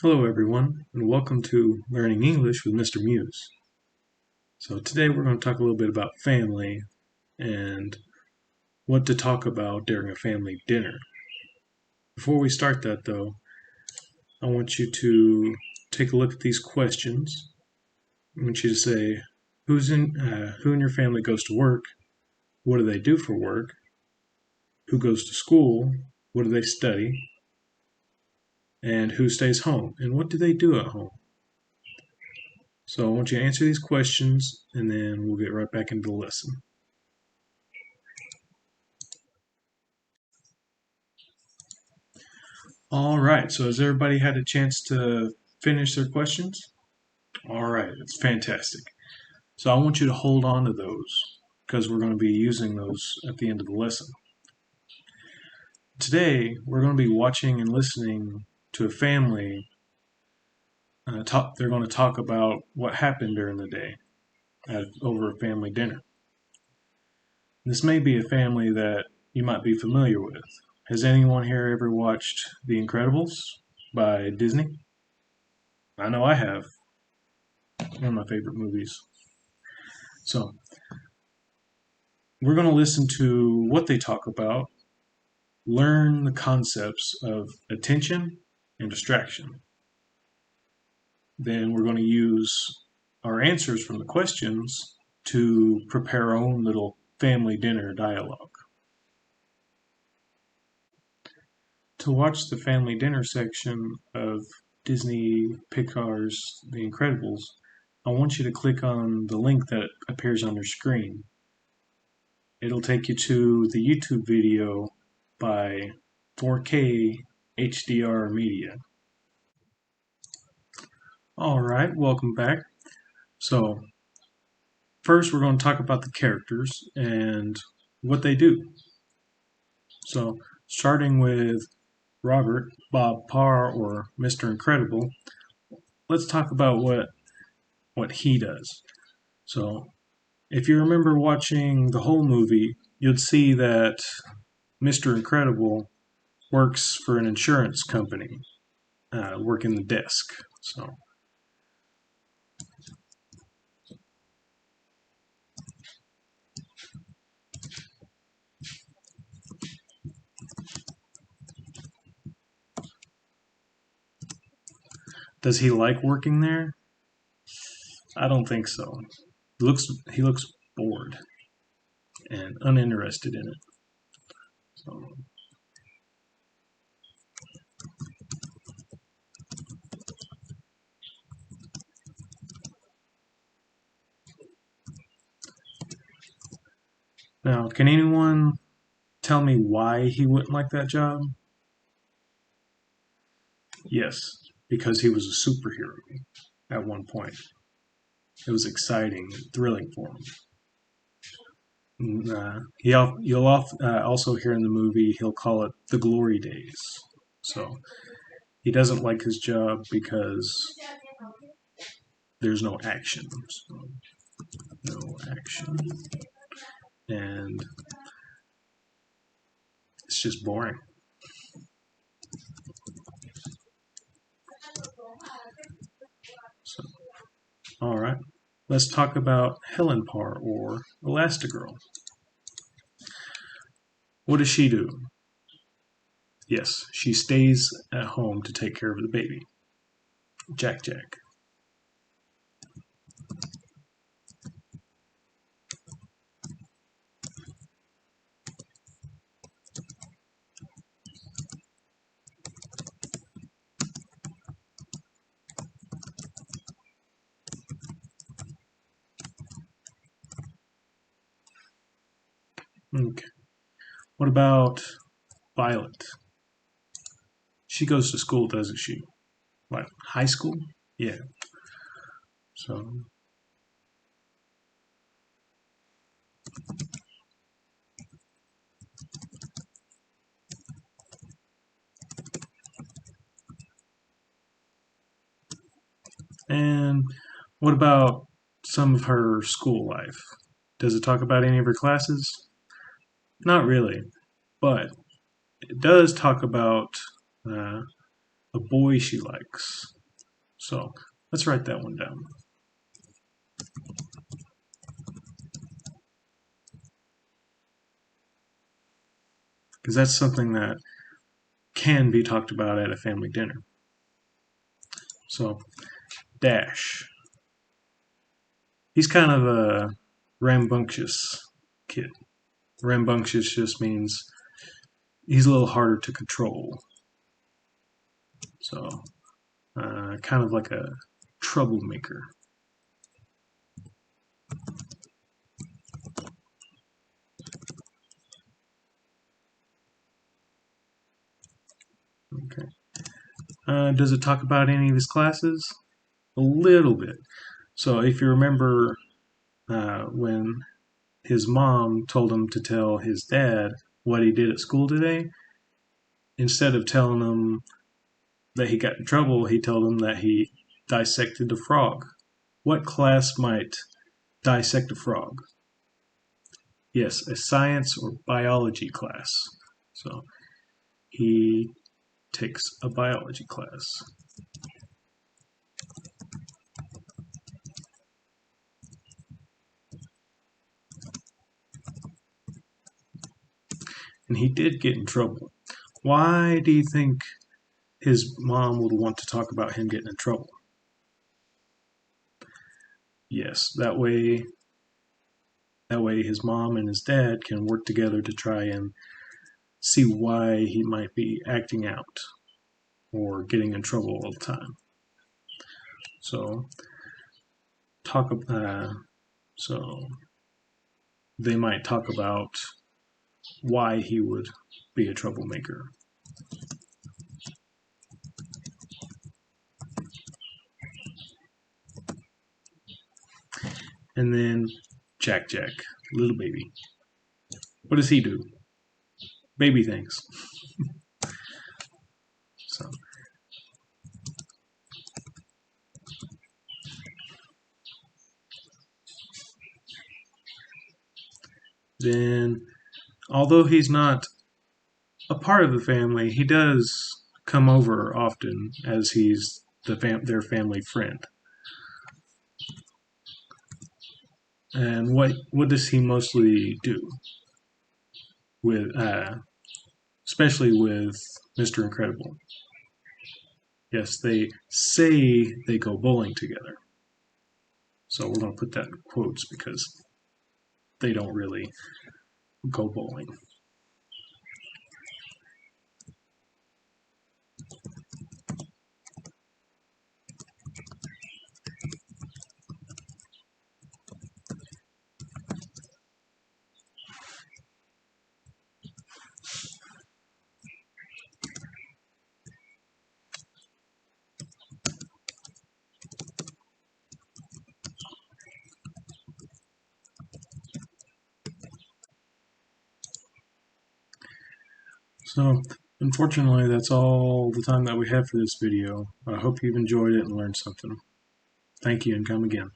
Hello everyone, and welcome to Learning English with Mr. Muse. So today we're going to talk a little bit about family and what to talk about during a family dinner. Before we start that though, I want you to take a look at these questions. I want you to say who in your family goes to work, what do they do for work, who goes to school, what do they study, and who stays home, and what do they do at home. So I want you to answer these questions, and then we'll get right back into the lesson. All right, so has everybody had a chance to finish their questions? All right, it's fantastic. So I want you to hold on to those because we're going to be using those at the end of the lesson. Today, we're going to be watching and listening to a family. They're going to talk about what happened during the day over a family dinner. This may be a family that you might be familiar with. Has anyone here ever watched The Incredibles by Disney? I know I have. One of my favorite movies. So, we're going to listen to what they talk about, learn the concepts of attention and distraction. Then we're going to use our answers from the questions to prepare our own little family dinner dialogue. To watch the family dinner section of Disney Pixar's The Incredibles, I want you to click on the link that appears on your screen. It'll take you to the YouTube video by 4K HDR Media. All right, welcome back. So, first we're going to talk about the characters and what they do. So, starting with Robert, Bob Parr, or Mr. Incredible, let's talk about what he does. So, if you remember watching the whole movie, you'd see that Mr. Incredible works for an insurance company, working the desk. So, does he like working there? I don't think so. He looks bored and uninterested in it. So, now, can anyone tell me why he wouldn't like that job? Yes, because he was a superhero at one point. It was exciting and thrilling for him. You'll also hear in the movie he'll call it the glory days. So he doesn't like his job because there's no action. So, no action. And it's just boring. So, all right, let's talk about Helen Parr or Elastigirl. What does she do? Yes, she stays at home to take care of the baby. Jack Jack. Okay. What about Violet? She goes to school, doesn't she? What, high school? Yeah. So, and what about some of her school life? Does it talk about any of her classes? Not really, but it does talk about uh, a boy she likes. So let's write that one down. Because that's something that can be talked about at a family dinner. So, Dash. He's kind of a rambunctious kid. Rambunctious just means he's a little harder to control. So, kind of like a troublemaker. Okay. Does it talk about any of his classes? A little bit. So, if you remember when his mom told him to tell his dad what he did at school today, instead of telling him that he got in trouble, he told him that he dissected a frog. What class might dissect a frog? Yes, a science or biology class. So he takes a biology class. And he did get in trouble. Why do you think his mom would want to talk about him getting in trouble? Yes, that way his mom and his dad can work together to try and see why he might be acting out or getting in trouble all the time. So talk so they might talk about why he would be a troublemaker. And then Jack, little baby. What does he do? Baby things. So then, although he's not a part of the family, he does come over often as he's their family friend. And what does he mostly do with, especially with Mr. Incredible? Yes, they say they go bowling together. So we're going to put that in quotes because they don't really go bowling. So, unfortunately, that's all the time that we have for this video. I hope you've enjoyed it and learned something. Thank you, and come again.